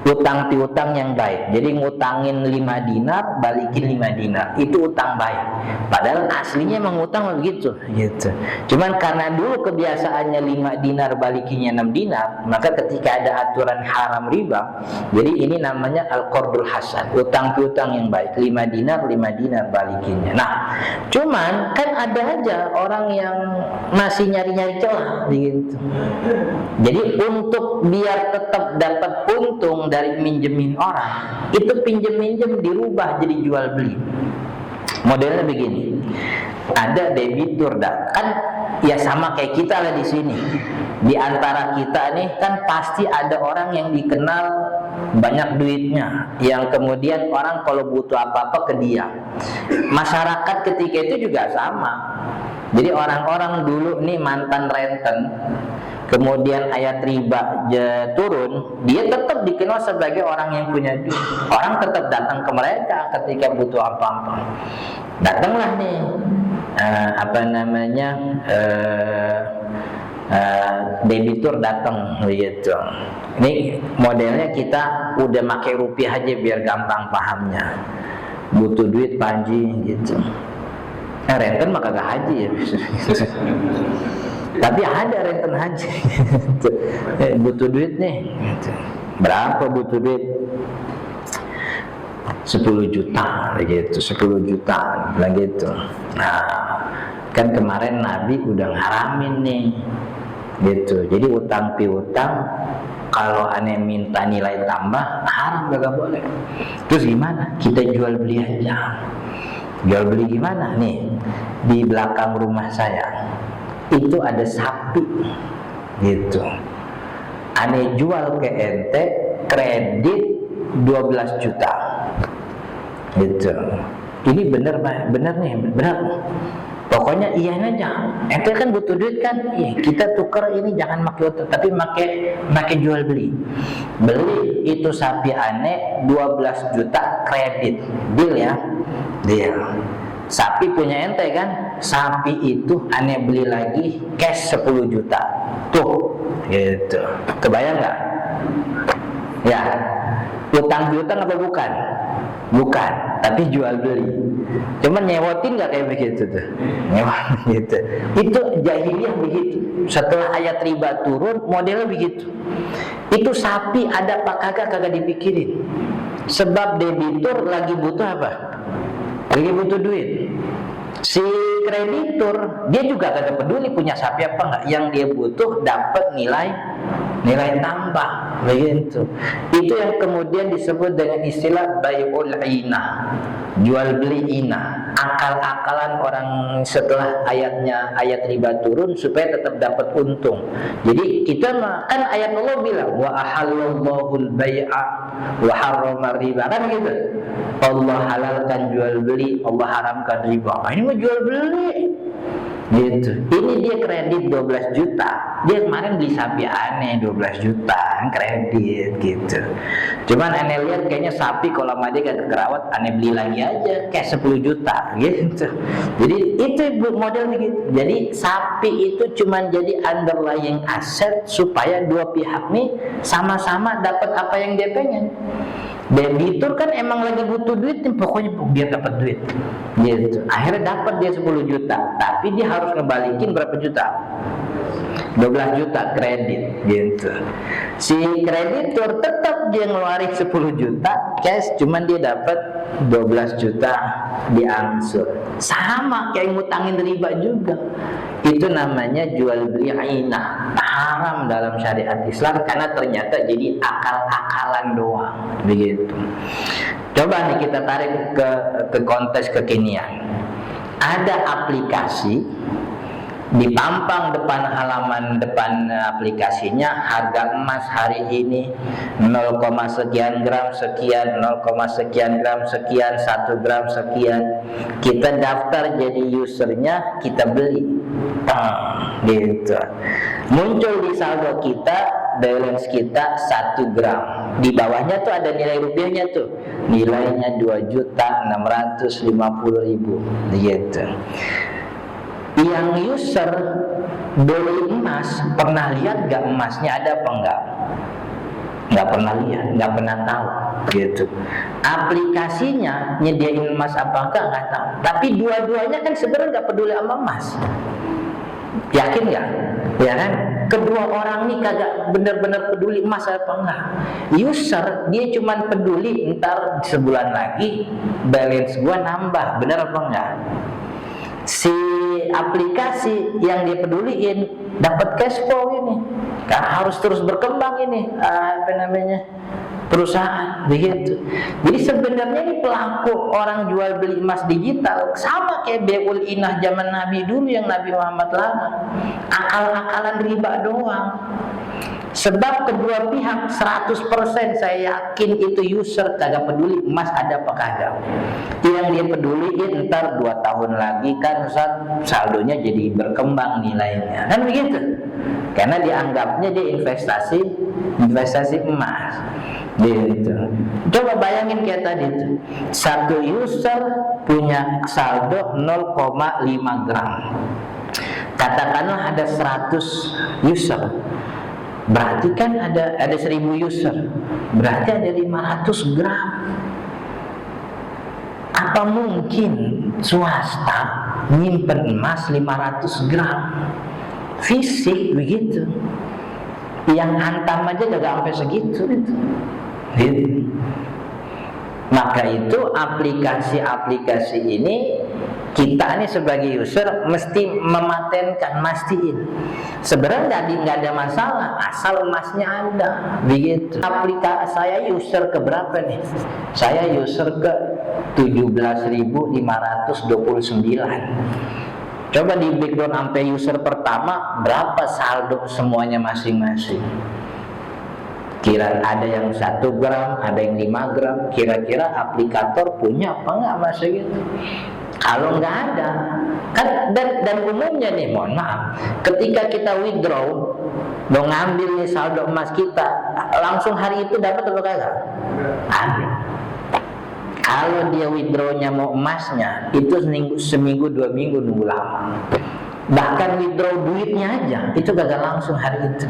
utang piutang yang baik. Jadi ngutangin 5 dinar, balikin 5 dinar. Itu utang baik. Padahal aslinya emang utang begitu, gitu. Cuman karena dulu kebiasaannya 5 dinar balikinnya 6 dinar, maka ketika ada aturan haram riba, jadi ini namanya al-qardul hasan, utang piutang yang baik. 5 dinar balikinnya. Nah, cuman kan ada aja orang yang masih nyari-nyari celah gitu. Jadi untuk biar tetap dapat untung dari minjemin orang, itu pinjem-minjem dirubah jadi jual beli. Modelnya begini, ada debitur kan ya sama kayak kita lah di sini. Di antara kita nih kan pasti ada orang yang dikenal banyak duitnya, yang kemudian orang kalau butuh apa-apa ke dia. Masyarakat ketika itu juga sama. Jadi orang-orang dulu nih mantan renten, kemudian ayat riba turun, dia tetap dikenal sebagai orang yang punya duit. Orang tetap datang ke mereka ketika butuh apa-apa. Datanglah nih debitur datang gitu. Ini modelnya kita udah pakai rupiah aja biar gampang pahamnya. Butuh duit Panji gitu. Renten mah kagak haji ya. Tapi ada renten haji. Butuh duit nih. Berapa butuh duit? 10 juta gitu, 10 juta bilang gitu. Nah, kan kemarin Nabi udah ngaramin nih. Gitu. Jadi utang piutang kalau aneh minta nilai tambah haram, gak boleh. Terus gimana? Kita jual beli aja. Jual beli gimana? Nih, di belakang rumah saya itu ada sapi gitu. Aneh jual ke ente kredit 12 juta gitu. Ini bener nih, bener. Pokoknya iya aja. Ente kan butuh duit kan? Iya, kita tukar ini jangan pakai utang, tapi pakai jual beli. Beli itu sapi aneh 12 juta kredit. Deal ya. Deal. Sapi punya ente kan? Sapi itu aneh beli lagi cash 10 juta. Tuh, gitu. Kebayang nggak? Ya, utang piutang apa bukan? Bukan, tapi jual beli. Cuman nyewotin nggak kayak begitu tuh, nyewa begitu. Itu jahiliyah begitu. Setelah ayat riba turun, modelnya begitu. Itu sapi ada apa kagak dipikirin. Sebab debitur lagi butuh apa? Lagi butuh duit. Si kreditur dia juga kagak peduli punya sapi apa enggak, yang dia butuh dapat nilai tambah begitu. Itu yang kemudian disebut dengan istilah bai'ul inah, jual beli inah. Akal-akalan orang setelah ayat riba turun supaya tetap dapat untung. Jadi kita kan ayat Allah bilang wa ahallallahu al-bai'a wa harrama riba, kan gitu. Allah halalkan jual beli, Allah haramkan riba. Ini mau jual beli gitu. Ini dia kredit 12 juta. Dia kemarin beli sapi aneh 12 juta kredit gitu. Cuman aneh lihat kayaknya sapi kalau sama dia gak kerawat, aneh beli lagi aja kayak 10 juta gitu. Jadi itu model begitu. Jadi sapi itu cuman jadi underlying asset supaya dua pihak nih sama-sama dapat apa yang dia pengen. Debitur kan emang lagi butuh duit, pokoknya dia dapat duit gitu. Akhirnya dapat dia 10 juta, tapi dia harus ngebalikin berapa juta? 12 juta kredit gitu. Si kreditur tetap dia ngeluarin 10 juta cash, cuman dia dapat 12 juta diangsur. Sama kayak ngutangin riba juga. Itu namanya jual beli ainah, haram dalam syariat Islam karena ternyata jadi akal-akalan doang begitu. Coba nih kita tarik ke konteks kekinian. Ada aplikasi dipampang depan halaman depan aplikasinya, harga emas hari ini 0, sekian gram sekian, 0, sekian gram sekian, 1 gram sekian. Kita daftar jadi usernya, kita beli gitu. Muncul di saldo kita, balance kita 1 gram. Di bawahnya tuh ada nilai rupiahnya tuh, nilainya 2.650.000 gitu. Yang user beli emas pernah lihat gak emasnya ada apa enggak? Nggak pernah lihat, nggak pernah tahu gitu. Aplikasinya nyediain emas apa enggak nggak tahu. Tapi dua-duanya kan sebenarnya nggak peduli sama emas. Yakin nggak? Ya kan? Kedua orang ini kagak benar-benar peduli emas apa enggak. User dia cuman peduli ntar sebulan lagi balance gua nambah, benar apa enggak? Si aplikasi yang dia peduliin dapat cash flow ini, kan harus terus berkembang ini perusahaan begitu. Jadi sebenarnya ini pelaku orang jual beli emas digital sama kayak bai'ul inah zaman Nabi dulu yang Nabi Muhammad larang, akal-akalan riba doang. Sebab kedua pihak 100% saya yakin itu user kagak peduli emas ada apa kagak. Yang dia peduliin ntar 2 tahun lagi kan Ustaz saldonya jadi berkembang nilainya, kan begitu. Karena dianggapnya dia investasi emas gitu. Coba bayangin kayak tadi itu, satu user punya saldo 0,5 gram. Katakanlah ada 100 user, berarti kan ada 1000 user, berarti ada 500 gram. Apa mungkin swasta nyimpen emas 500 gram? Fisik begitu. Yang hantam aja gak sampai segitu gitu. Maka itu aplikasi-aplikasi ini kita nih sebagai user mesti mematenkan, mastiin. Sebenarnya nggak ada masalah asal emasnya ada, begitu. Aplikasi saya user ke berapa nih? Saya user ke 17.529. Coba di background sampai user pertama berapa saldo semuanya masing-masing. Kira ada yang 1 gram, ada yang 5 gram. Kira-kira aplikator punya apa nggak masa gitu? Kalau nggak ada, kan dan umumnya nih, mohon maaf, ketika kita withdraw, mau ngambil nih saldo emas kita, langsung hari itu dapat atau kagak? Ada. Kalau dia withdrawnya mau emasnya, itu seminggu 2 minggu nunggu lama. Bahkan withdraw duitnya aja, itu kagak langsung hari itu.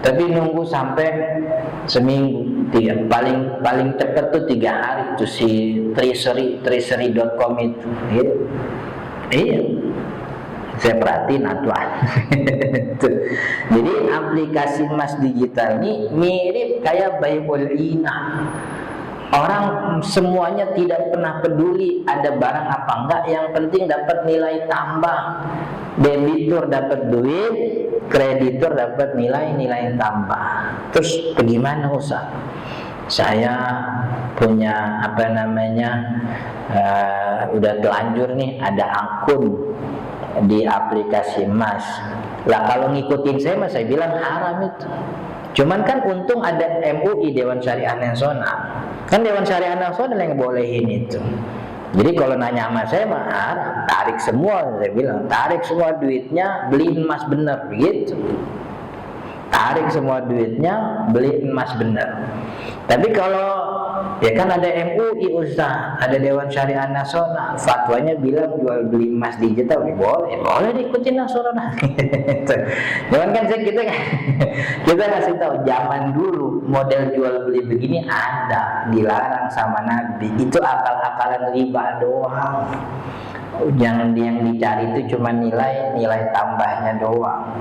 Tapi nunggu sampai seminggu, paling cepat tuh 3 hari itu si treasury.com itu. Iya. Saya perhatiin atuan. Jadi aplikasi emas digital ini mirip kayak Baibul Ina. Orang semuanya tidak pernah peduli ada barang apa enggak, yang penting dapat nilai tambah. Debitur dapat duit, kreditur dapat nilai tambah. Terus bagaimana Ustaz? Saya punya udah telanjur nih, ada akun di aplikasi emas. Lah kalau ngikutin saya bilang haram itu. Cuman kan untung ada MUI, Dewan Syariah Nasional. Kan Dewan Syariah Nasional yang bolehin itu. Jadi kalau nanya sama saya mah haram, tarik semua, saya bilang tarik semua duitnya, beli emas bener begitu. Tarik semua duitnya, beli emas bener. Tapi kalau ya kan ada MUI Ustaz, ada Dewan Syariah Nasional, fatwanya bilang jual beli emas digital boleh diikutin nasional. Cuman kan kita kasih tahu zaman dulu model jual beli begini ada, dilarang sama Nabi. Itu akal-akalan riba doang. Yang dicari itu cuma nilai tambahnya doang.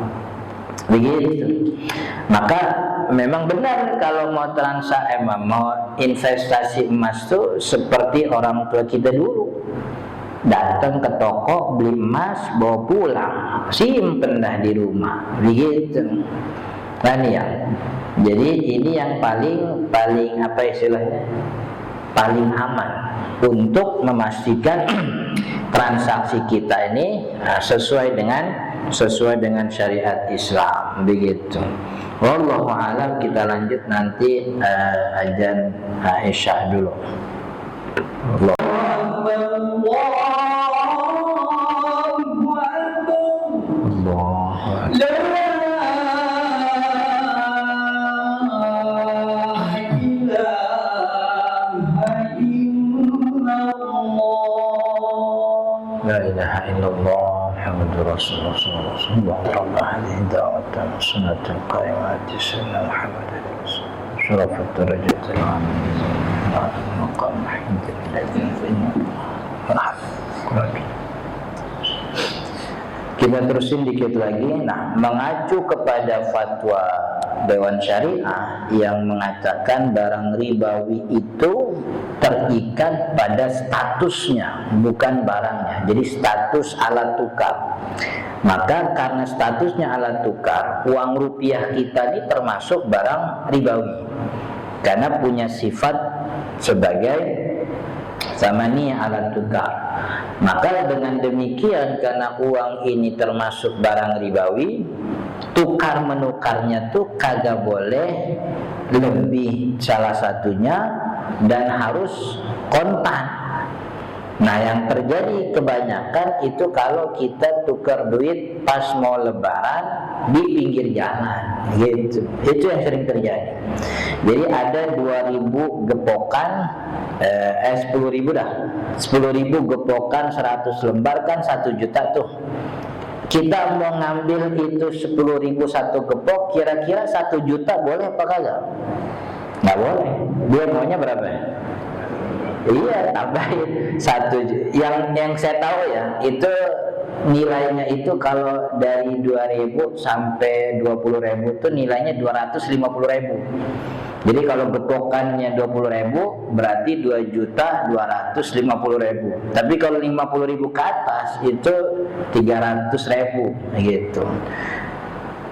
Begitu. Maka memang benar kalau mau mau investasi emas tuh seperti orang tua kita dulu, datang ke toko beli emas bawa pulang, simpen dah di rumah, begitu kan ya. Jadi ini yang paling paling aman untuk memastikan transaksi kita ini sesuai dengan syariat Islam, begitu. Wallahu a'lam. Kita lanjut nanti azan Isya dulu. La ilaha illallah Muhammadur Rasulullah sallallahu alaihi wasallam. Da'watan sunnatul qaimat sunnah Muhammadin syarafat darajatul amin maqam Kita terusin dikit lagi. Nah, mengacu kepada fatwa Dewan Syariah yang mengatakan barang ribawi itu terikat pada statusnya, bukan barangnya. Jadi status alat tukar. Maka karena statusnya alat tukar, uang rupiah kita ini termasuk barang ribawi, karena punya sifat sebagai zamani alat tukar. Maka dengan demikian, karena uang ini termasuk barang ribawi, tukar menukarnya tuh kagak boleh lebih salah satunya, dan harus kontan. Nah, yang terjadi kebanyakan itu kalau kita tukar duit pas mau lebaran di pinggir jalan, gitu. Itu yang sering terjadi. Jadi ada 2.000 gepokan, 10.000 dah. 10.000 gepokan 100 lembar kan 1 juta tuh. Kita mau ngambil itu 10.000 satu gepok, kira-kira 1 juta boleh apa kagak? Nggak boleh. Dia maunya berapa? Iya, tambahin 1 juta. Yang saya tahu ya, itu nilainya itu kalau dari 2.000 sampai 20.000 itu nilainya 250.000. Jadi kalau gepokannya 20.000 berarti 2.250.000. Tapi kalau 50.000 ke atas itu 300.000 gitu.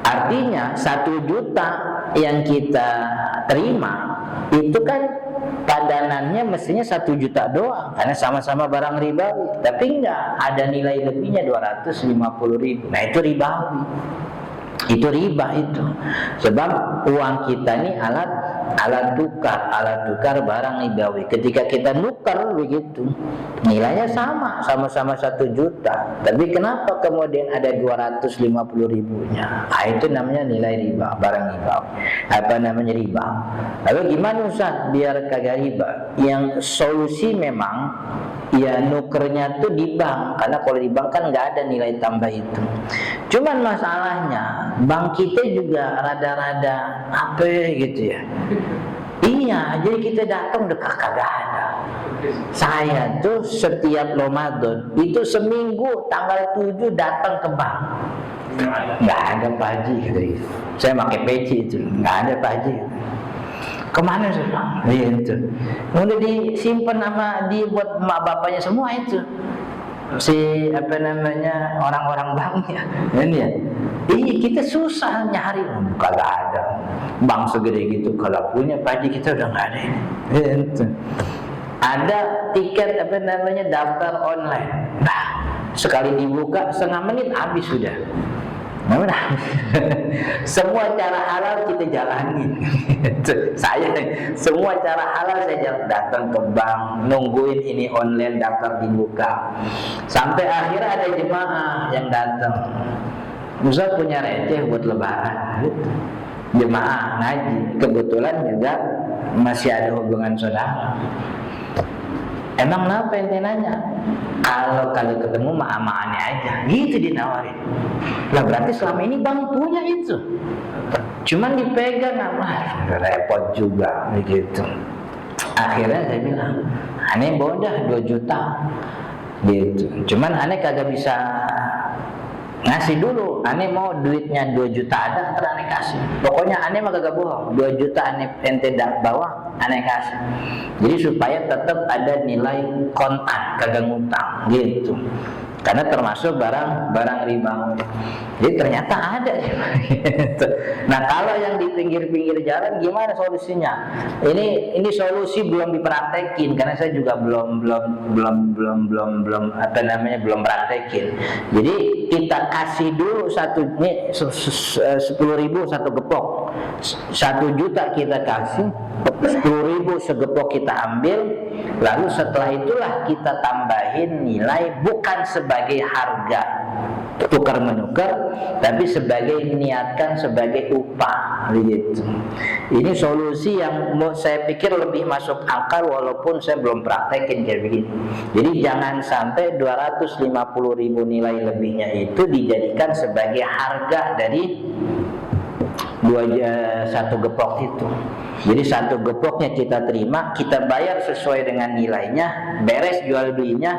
Artinya 1 juta yang kita terima itu kan padanannya mestinya 1 juta doang, karena sama-sama barang ribawi. Tapi enggak, ada nilai lebihnya 250.000. Nah, itu ribawi. Itu riba itu. Sebab uang kita ini alat tukar barang ribawi. Ketika kita nukar begitu, nilainya sama-sama 1 juta. Tapi kenapa kemudian ada 250.000-nya? Itu namanya nilai riba, barang riba. Apa namanya riba? Lalu gimana Ustaz biar kagak riba? Yang solusi memang ya nukernya tuh di bank, karena kalau di bank kan nggak ada nilai tambah itu. Cuman masalahnya bank kita juga rada-rada apa gitu ya. Iya, jadi kita datang udah kagak ada. Saya tuh setiap Ramadan itu seminggu tanggal 7 datang ke bank. Nggak ada Pak Haji gitu. Saya pakai peci itu, nggak ada Pak Haji. Kemana sih Bang? Itu udah disimpan sama dibuat emak bapaknya semua itu. Si apa namanya orang-orang banknya, ini ya. Iya kita susah nyari, kagak ada. Bank segede gitu kalau punya Pak Haji kita udah nggak ada ini. Itu. Ada tiket apa namanya daftar online. Nah sekali dibuka setengah menit habis sudah. Nah, semua cara halal kita jalani. Saya semua cara halal saya jalan, datang ke bank, nungguin ini online daftar dibuka. Sampai akhirnya ada jemaah yang datang. Ustaz punya receh buat lebaran. Jemaah ngaji, kebetulan juga masih ada hubungan saudara. Emang kenapa ente nanya? Kalau ketemu mah ama aneh aja, gitu dinawarin. Lah berarti selama ini bang punya itu, cuman dipegang apa? Repot juga, begitu. Akhirnya saya bilang, aneh bodoh 2 juta, gitu. Cuman aneh kagak bisa ngasih dulu, aneh mau duitnya 2 juta ada, ntar aneh kasih. Pokoknya aneh mah kagak bohong, 2 juta aneh ente bawa, aneh kasih. Jadi supaya tetap ada nilai kontan, kagak ngutang, gitu. Karena termasuk barang riba. Jadi ternyata ada. Nah kalau yang di pinggir-pinggir jalan gimana solusinya? Ini solusi belum dipraktekin karena saya juga belum apa namanya belum praktekin. Jadi kita kasih dulu 10.000 satu gepok, 1 juta kita kasih, 10.000 segepok kita ambil, lalu setelah itulah kita tambahin nilai bukan sebagai harga tukar menukar, tapi sebagai niatkan sebagai upah, gitu. Ini solusi yang saya pikir lebih masuk akal walaupun saya belum praktekin kayak begini. Jadi jangan sampai 250.000 nilai lebihnya itu dijadikan sebagai harga dari 1 gepok itu. Jadi 1 gepoknya kita terima, kita bayar sesuai dengan nilainya, beres jual belinya,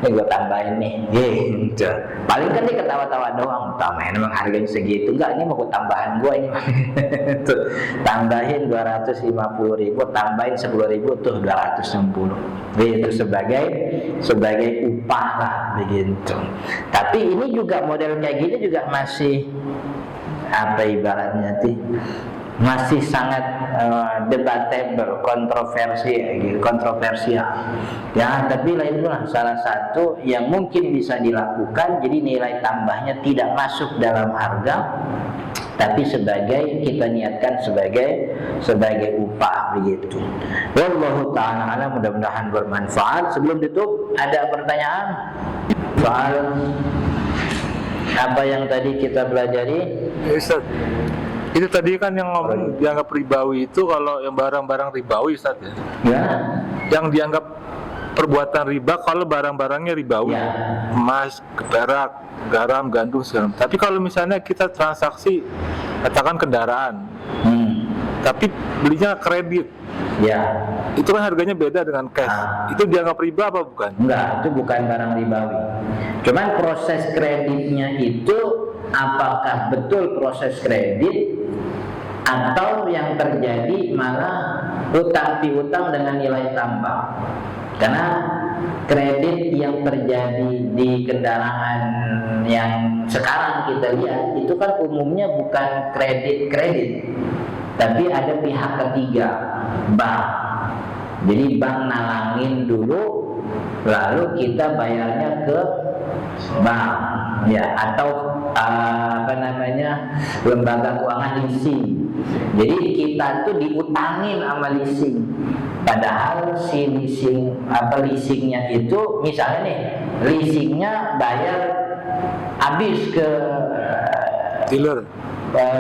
ini gue tambahin nih, gitu. Paling kan dia ketawa-tawa doang, tambahin emang harganya segitu, enggak, ini mau tambahan gue ini. Tambahin 250.000, tambahin 10.000 tuh 260. Itu sebagai upah lah, begitu. Tapi ini juga model kayak gini juga masih apa ibaratnya sih, masih sangat debatable, kontroversial ya. Tapi itulah salah satu yang mungkin bisa dilakukan. Jadi nilai tambahnya tidak masuk dalam harga, tapi sebagai kita niatkan sebagai upah, begitu. Wallahu ta'ala alam, mudah-mudahan bermanfaat. Sebelum ditutup ada pertanyaan soal apa yang tadi kita pelajari? Ustaz, itu tadi kan yang ngomong dianggap ribawi itu kalau yang barang-barang ribawi, Ustaz ya? Ya. Yang dianggap perbuatan riba kalau barang-barangnya ribawi, Ya. emas, perak, garam, gandum segala. Tapi kalau misalnya kita transaksi, katakan kendaraan, tapi belinya kredit, Ya. itu kan harganya beda dengan cash. Itu dianggap riba apa bukan? Enggak, itu bukan barang ribawi. Cuman proses kreditnya itu apakah betul proses kredit atau yang terjadi malah utang piutang dengan nilai tambah. Karena kredit yang terjadi di kendaraan yang sekarang kita lihat itu kan umumnya bukan kredit, tapi ada pihak ketiga, bank. Jadi bank nalangin dulu, lalu kita bayarnya ke bank, ya, atau apa namanya lembaga keuangan leasing. Jadi kita tuh diutangin sama leasing. Padahal si leasingnya itu misalnya nih, leasingnya bayar habis ke Dealer.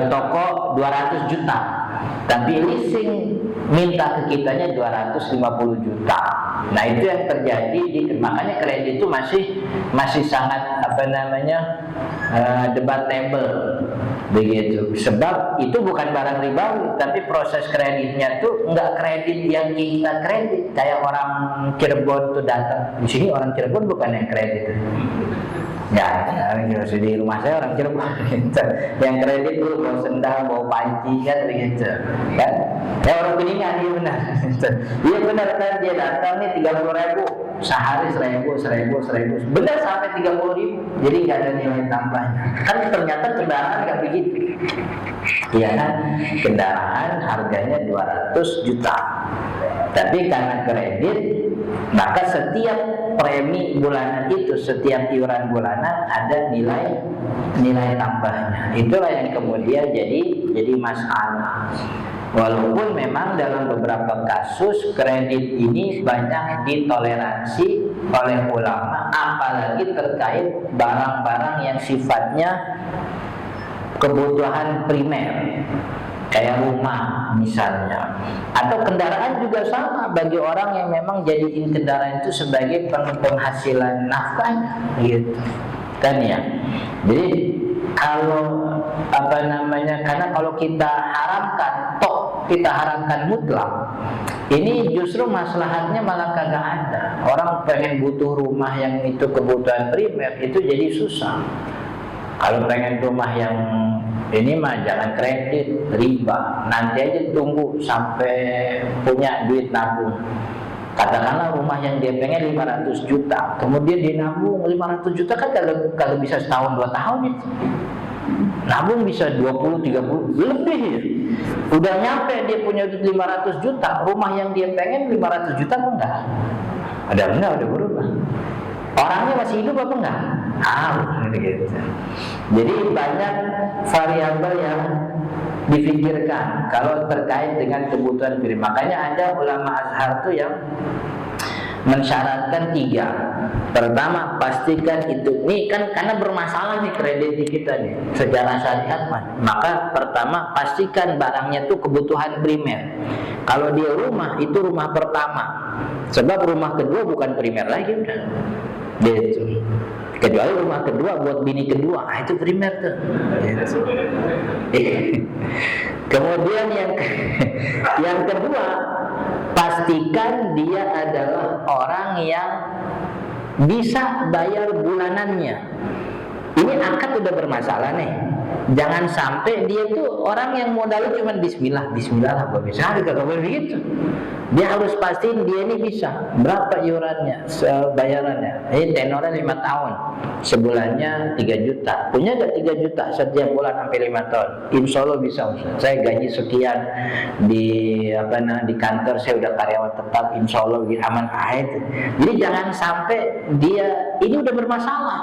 Toko 200 juta, tapi leasing minta ke kitanya 250 juta. Nah itu yang terjadi makanya kredit itu masih sangat debatable begitu. Sebab itu bukan barang ribawi, tapi proses kreditnya tuh nggak kredit yang kita kredit. Kayak orang Cirebon tuh datang di sini, orang Cirebon bukan yang kredit. Ya, di rumah saya orang Cirebon gitu. Yang kredit tuh bawa sendal, bawa panci kan begitu, kan? Ya orang Kuningan dia benar. Iya benar kan, dia datang nih 30.000 sehari, 1.000 benar sampai 30.000, jadi nggak ada nilai tambahnya. Kan ternyata kendaraan nggak begitu. Iya kan, kendaraan harganya 200 juta, tapi karena kredit maka setiap premi bulanan itu, setiap iuran bulanan ada nilai tambahnya. Itulah yang kemudian jadi masalah. Walaupun memang dalam beberapa kasus kredit ini banyak ditoleransi oleh ulama, apalagi terkait barang-barang yang sifatnya kebutuhan primer, kayak rumah misalnya, atau kendaraan juga sama bagi orang yang memang jadiin kendaraan itu sebagai penghasilan nafkah gitu kan ya. Jadi kalau karena kalau kita haramkan mutlak, ini justru maslahatnya malah kagak ada. Orang pengen butuh rumah yang itu kebutuhan primer itu jadi susah. Kalau pengen rumah yang ini mah jangan kredit, riba. Nanti aja tunggu sampai punya duit nabung. Katakanlah rumah yang dia pengen 500 juta, kemudian dia nabung 500 juta kan kalau bisa setahun 2 tahun itu. Nabung bisa 20-30 lebih ya. Udah nyampe dia punya duit 500 juta, rumah yang dia pengen 500 juta kok enggak? Udah berubah. Orangnya masih hidup apa enggak? Gitu. Jadi banyak variabel yang difikirkan kalau terkait dengan kebutuhan primer. Makanya ada ulama Azhar tuh yang mensyaratkan 3. Pertama, pastikan itu nih kan karena bermasalah nih kredit kita nih secara syariat maka pertama pastikan barangnya tuh kebutuhan primer. Kalau dia rumah itu rumah pertama, sebab rumah kedua bukan primer lagi udah. Gitu. Kecuali rumah kedua buat bini kedua, itu primer tuh. Gitu. Kemudian yang kedua, pastikan dia adalah orang yang bisa bayar bulanannya. Ini akad udah bermasalah nih. Jangan sampai dia tuh orang yang modalnya cuma bismillah lah gue bisa, kalau begitu. Dia harus pastiin dia ini bisa berapa iurannya, bayarannya. Ini tenornya 5 tahun, sebulannya 3 juta. Punya gak 3 juta setiap bulan sampai 5 tahun? Insya Allah bisa. Saya gaji sekian di kantor, saya udah karyawan tetap, insya Allah aman aja. Jadi jangan sampai dia ini udah bermasalah.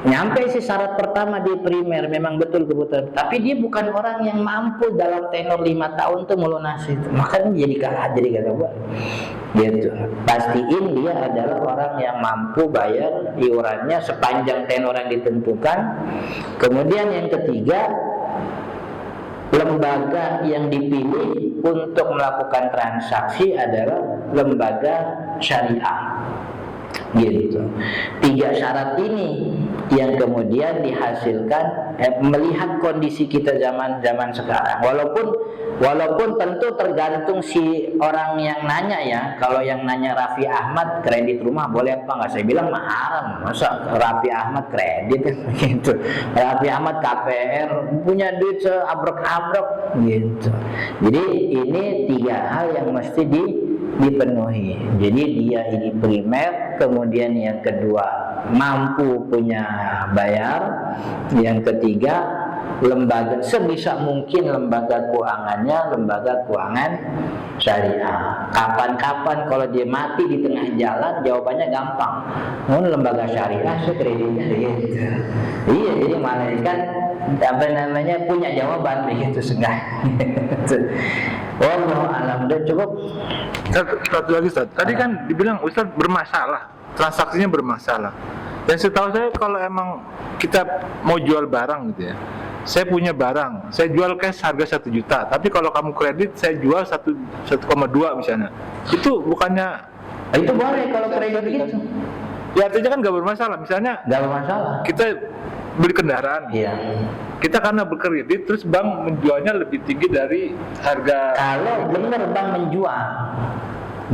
Nyampe sih syarat pertama di primer memang betul kebutuhan, tapi dia bukan orang yang mampu dalam tenor 5 tahun tuh melunasi itu. Makanya jadi kagak buat. Gitu. Pastiin dia adalah orang yang mampu bayar iurannya sepanjang tenor yang ditentukan. Kemudian yang ketiga, lembaga yang dipilih untuk melakukan transaksi adalah lembaga syariah. Gitu. 3 syarat ini yang kemudian dihasilkan melihat kondisi kita zaman sekarang. Walaupun tentu tergantung si orang yang nanya ya. Kalau yang nanya Raffi Ahmad kredit rumah boleh apa enggak? Saya bilang haram. Masa Raffi Ahmad kredit gitu. Raffi Ahmad KPR punya duit seabrek-abrek gitu. Jadi ini 3 hal yang mesti dipenuhi. Jadi dia ini primer, kemudian yang kedua mampu punya bayar, yang ketiga lembaga sebisa mungkin lembaga keuangan syariah. Kapan-kapan kalau dia mati di tengah jalan, jawabannya gampang. Lembaga syariah kreditnya gitu. Iya, jadi malaikat punya jawaban begitu seenggaknya. Wallahu a'lam. Udah cukup. Satu lagi Ustaz. Tadi kan dibilang Ustaz bermasalah, transaksinya bermasalah. Yang setahu saya kalau emang kita mau jual barang gitu ya, saya punya barang, saya jual cash harga 1 juta, tapi kalau kamu kredit saya jual 1,2 misalnya, itu bukannya Itu boleh kalau kredit gitu. Ya artinya kan nggak bermasalah. Misalnya Nggak bermasalah. kita beli kendaraan, Iya. kita karena berkredit, terus bank menjualnya lebih tinggi dari harga. Kalau benar bank menjual,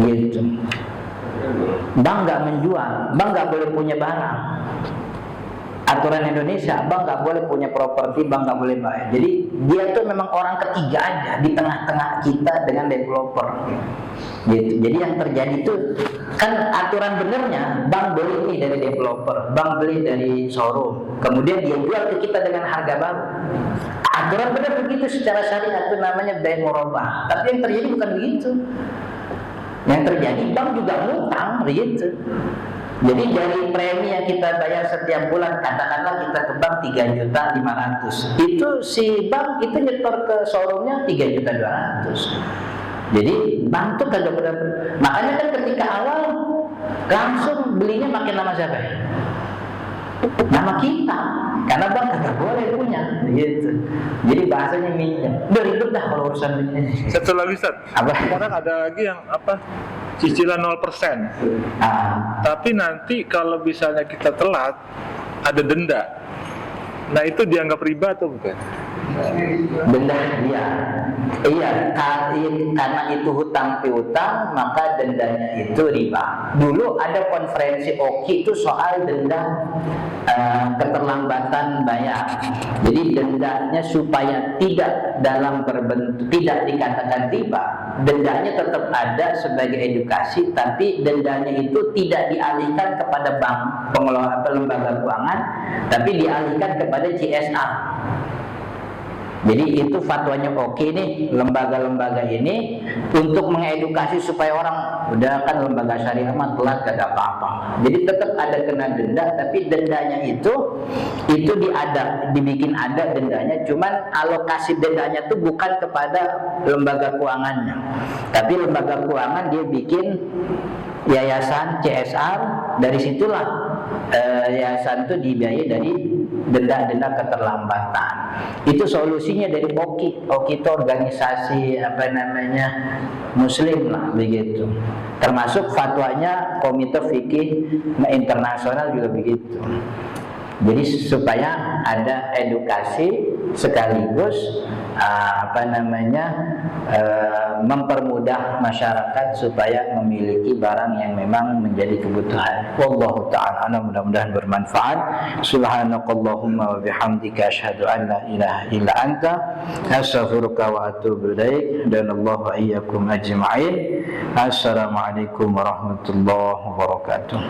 gitu. Bank nggak menjual, bank nggak boleh punya barang. Aturan Indonesia, bank nggak boleh punya properti, bank nggak boleh bayar. Jadi dia tuh memang orang ketiga aja di tengah-tengah kita dengan developer. Gitu. Jadi yang terjadi itu kan aturan benernya bank beli nih dari developer, bank beli dari showroom, kemudian dia jual ke kita dengan harga baru. Aturan bener begitu secara syariat, itu namanya bay murabah. Tapi yang terjadi bukan begitu. Yang terjadi bank juga ngutang begitu. Jadi dari premi yang kita bayar setiap bulan, katakanlah kita ke bank 3.500.000, itu si bank itu nyetor ke showroomnya 3.200.000. Jadi bank tuh kagak benar. Makanya kan ketika awal langsung belinya pakai nama siapa? Nama kita, karena bank kagak boleh punya, gitu. Jadi bahasanya minjem. Udah ribet dah kalau urusan ini. Satu lagi Ustaz, Apa? sekarang ada lagi yang apa? Cicilan 0%. Tapi nanti kalau misalnya kita telat, ada denda. Nah itu dianggap riba atau bukan? Denda iya, karena itu hutang piutang, maka dendanya itu riba. Dulu ada konferensi OKI itu soal denda keterlambatan bayar. Jadi dendanya supaya tidak dalam berbentuk, tidak dikatakan riba, dendanya tetap ada sebagai edukasi, tapi dendanya itu tidak dialihkan kepada bank pengelola lembaga keuangan, tapi dialihkan kepada CSR. Jadi itu fatwanya oke nih, lembaga-lembaga ini untuk mengedukasi supaya orang udah kan lembaga syariah mah telat gak apa-apa. Jadi tetap ada kena denda, tapi dendanya itu dibikin ada dendanya, cuman alokasi dendanya itu bukan kepada lembaga keuangannya, tapi lembaga keuangan dia bikin yayasan CSR, dari situlah yayasan itu dibiayai dari denda-denda keterlambatan. Itu solusinya dari OKI. OKI itu organisasi Muslim lah begitu. Termasuk fatwanya Komite Fikih Internasional juga begitu. Jadi supaya ada edukasi sekaligus mempermudah masyarakat supaya memiliki barang yang memang menjadi kebutuhan. Wallahu ta'ala a'lam. Mudah-mudahan bermanfaat. Subhanakallahumma wa bihamdika asyhadu an la ilaha illa anta astaghfiruka wa atubu ilaik. Dan Allah wa iyyakum ajma'in. Assalamualaikum warahmatullahi wabarakatuh.